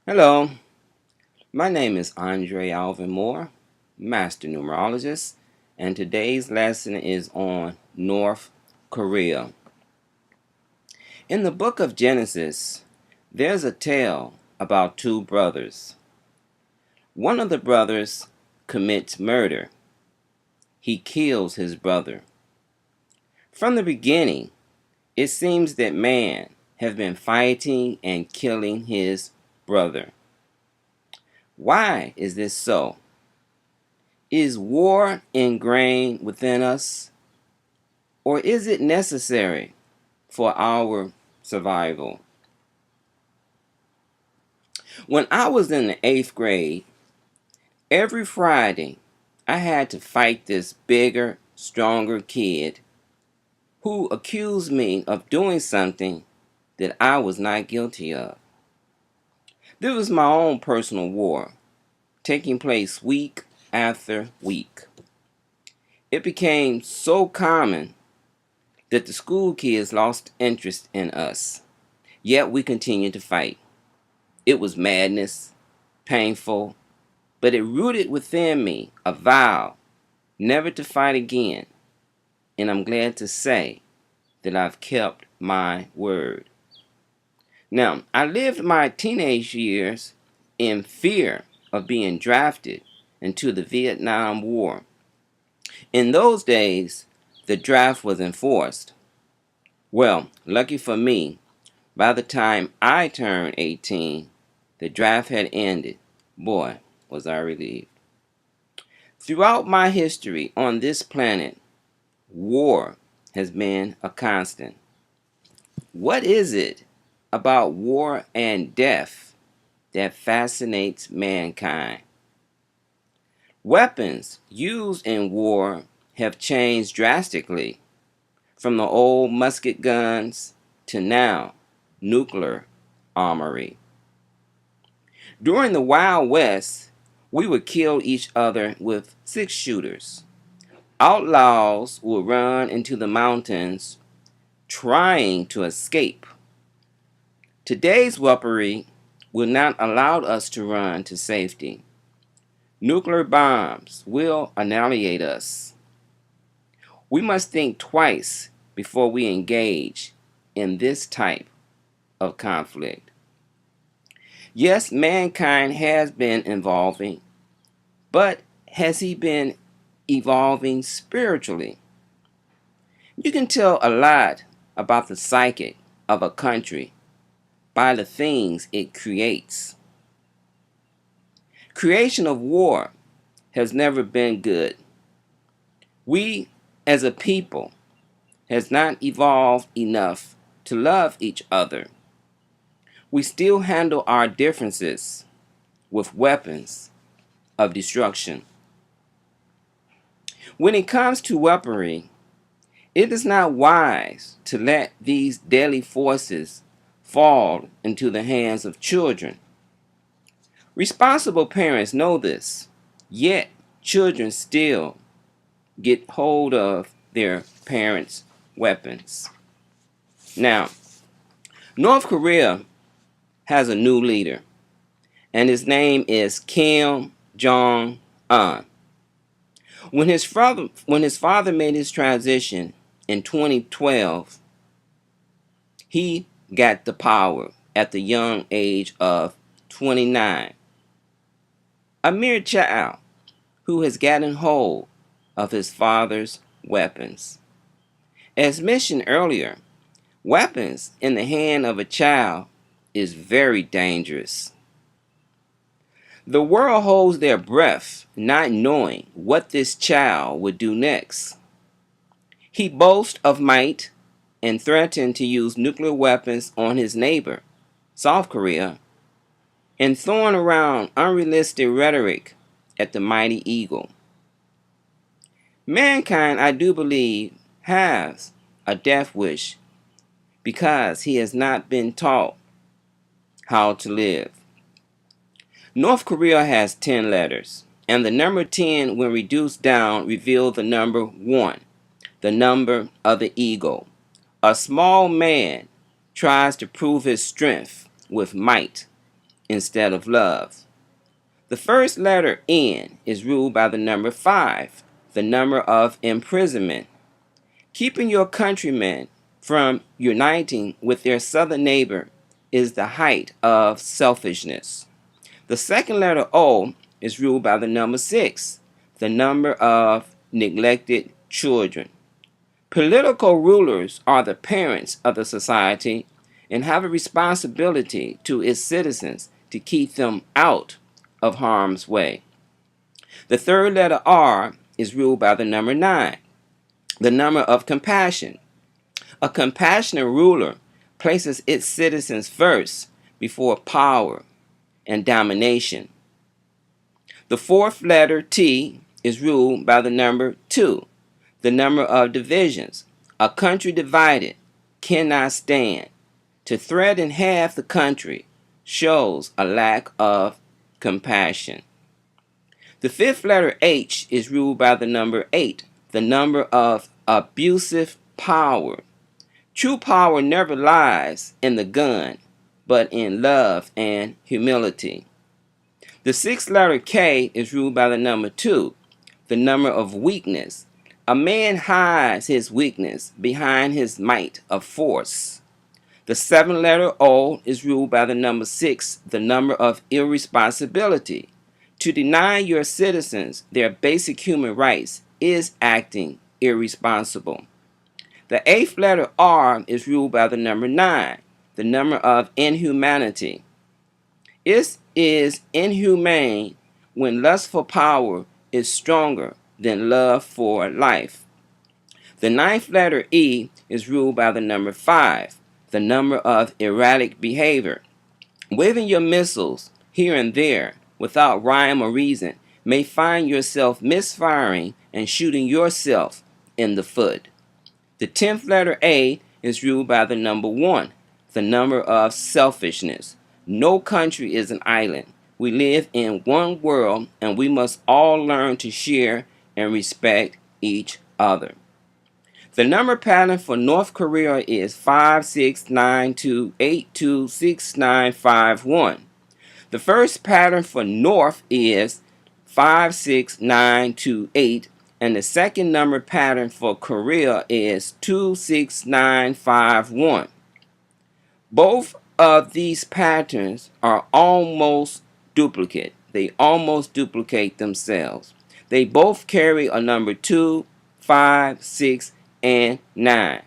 Hello, my name is Andre Alvin Moore, Master Numerologist, and today's lesson is on North Korea. In the book of Genesis, there's a tale about two brothers. One of the brothers commits murder. He kills his brother. From the beginning, it seems that man has been fighting and killing his brother. Why is this so? Is war ingrained within us, or is it necessary for our survival? When I was in the 8th grade, every Friday I had to fight this bigger, stronger kid who accused me of doing something that I was not guilty of. This was my own personal war, taking place week after week. It became so common that the school kids lost interest in us, yet we continued to fight. It was madness, painful, but it rooted within me a vow never to fight again, and I'm glad to say that I've kept my word. Now, I lived my teenage years in fear of being drafted into the Vietnam War. In those days, the draft was enforced. Well, lucky for me, by the time I turned 18, the draft had ended. Boy, was I relieved. Throughout my history on this planet, war has been a constant. What is it about war and death that fascinates mankind? Weapons used in war have changed drastically, from the old musket guns to now nuclear armory. During the Wild West, we would kill each other with 6-shooters. Outlaws would run into the mountains trying to escape. Today's weaponry will not allow us to run to safety. Nuclear bombs will annihilate us. We must think twice before we engage in this type of conflict. Yes, mankind has been evolving, but has he been evolving spiritually? You can tell a lot about the psyche of a country by the things it creates. Creation of war has never been good. We as a people has not evolved enough to love each other. We still handle our differences with weapons of destruction. When it comes to weaponry, it is not wise to let these deadly forces fall into the hands of children. Responsible parents know this, yet children still get hold of their parents' weapons. Now, North Korea has a new leader, and his name is Kim Jong Un. When his father made his transition in 2012, he got the power at the young age of 29. A mere child who has gotten hold of his father's weapons. As mentioned earlier, weapons in the hand of a child is very dangerous. The world holds their breath, not knowing what this child would do next. He boasts of might and threatened to use nuclear weapons on his neighbor, South Korea, and throwing around unrealistic rhetoric at the mighty eagle. Mankind, I do believe, has a death wish because he has not been taught how to live. North Korea has 10 letters, and the number 10, when reduced down, reveals the number 1, the number of the ego. A small man tries to prove his strength with might instead of love. The first letter N is ruled by the number 5, the number of imprisonment. Keeping your countrymen from uniting with their southern neighbor is the height of selfishness. The second letter O is ruled by the number 6, the number of neglected children. Political rulers are the parents of the society and have a responsibility to its citizens to keep them out of harm's way. The third letter R is ruled by the number 9, the number of compassion. A compassionate ruler places its citizens first before power and domination. The fourth letter T is ruled by the number 2, the number of divisions. A country divided cannot stand. To thread in half the country shows a lack of compassion. The fifth letter H is ruled by the number 8, the number of abusive power. True power never lies in the gun, but in love and humility. The sixth letter K is ruled by the number 2, the number of weakness. A man hides his weakness behind his might of force. The seventh letter O is ruled by the number 6, the number of irresponsibility. To deny your citizens their basic human rights is acting irresponsible. The eighth letter R is ruled by the number 9, the number of inhumanity. It is inhumane when lust for power is stronger than love for life. The ninth letter E is ruled by the number 5, the number of erratic behavior. Waving your missiles here and there without rhyme or reason may find yourself misfiring and shooting yourself in the foot. The 10th letter A is ruled by the number 1, the number of selfishness. No country is an island. We live in one world and we must all learn to share and respect each other. The number pattern for North Korea is 5692826951. The first pattern for North is 56928, and the second number pattern for Korea is 26951. Both of these patterns are almost duplicate. They almost duplicate themselves. They both carry a number 2, 5, 6, and 9.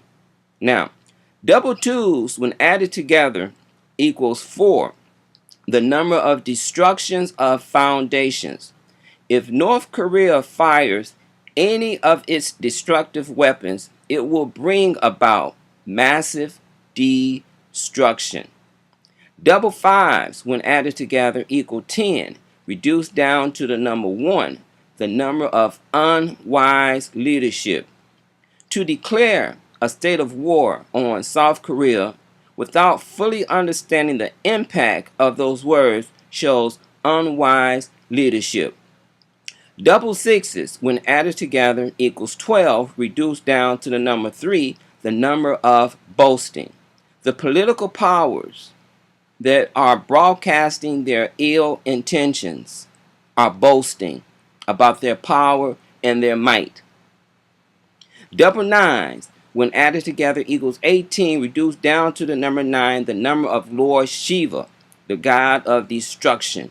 Now, double twos when added together equals 4, the number of destructions of foundations. If North Korea fires any of its destructive weapons, it will bring about massive destruction. Double fives when added together equal 10, reduced down to the number 1, the number of unwise leadership. To declare a state of war on South Korea without fully understanding the impact of those words shows unwise leadership. Double sixes when added together equals 12, reduced down to the number 3, the number of boasting. The political powers that are broadcasting their ill intentions are boasting about their power and their might. Double nines when added together equals 18, reduced down to the number 9, the number of Lord Shiva, the god of destruction.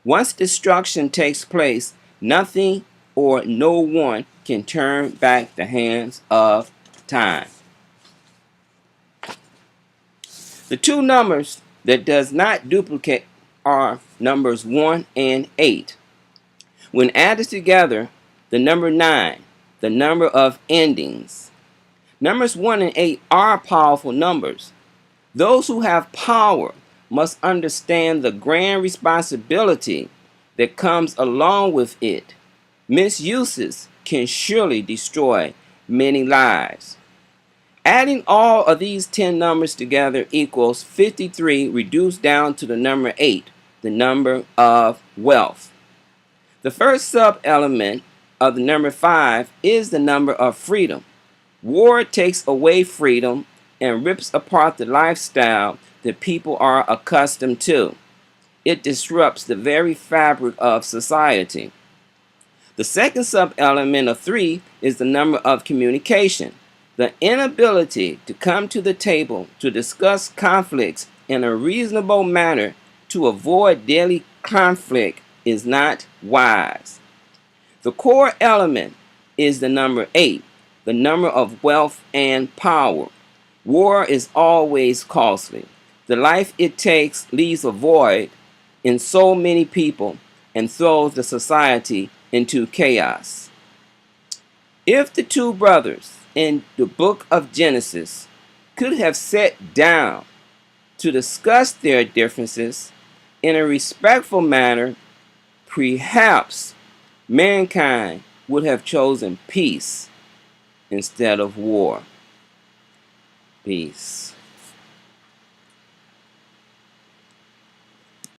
Once destruction takes place, nothing or no one can turn back the hands of time. The two numbers that does not duplicate are numbers 1 and 8. When added together, the number 9, the number of endings. Numbers 1 and 8 are powerful numbers. Those who have power must understand the grand responsibility that comes along with it. Misuses can surely destroy many lives. Adding all of these 10 numbers together equals 53, reduced down to the number 8, the number of wealth. The first sub-element of the number 5 is the number of freedom. War takes away freedom and rips apart the lifestyle that people are accustomed to. it disrupts the very fabric of society. The second sub-element of 3 is the number of communication. The inability to come to the table to discuss conflicts in a reasonable manner to avoid daily conflict is not wise. The core element is the number 8, the number of wealth and power. War is always costly. The life it takes leaves a void in so many people and throws the society into chaos. If the two brothers in the book of Genesis could have sat down to discuss their differences in a respectful manner, perhaps mankind would have chosen peace instead of war. Peace.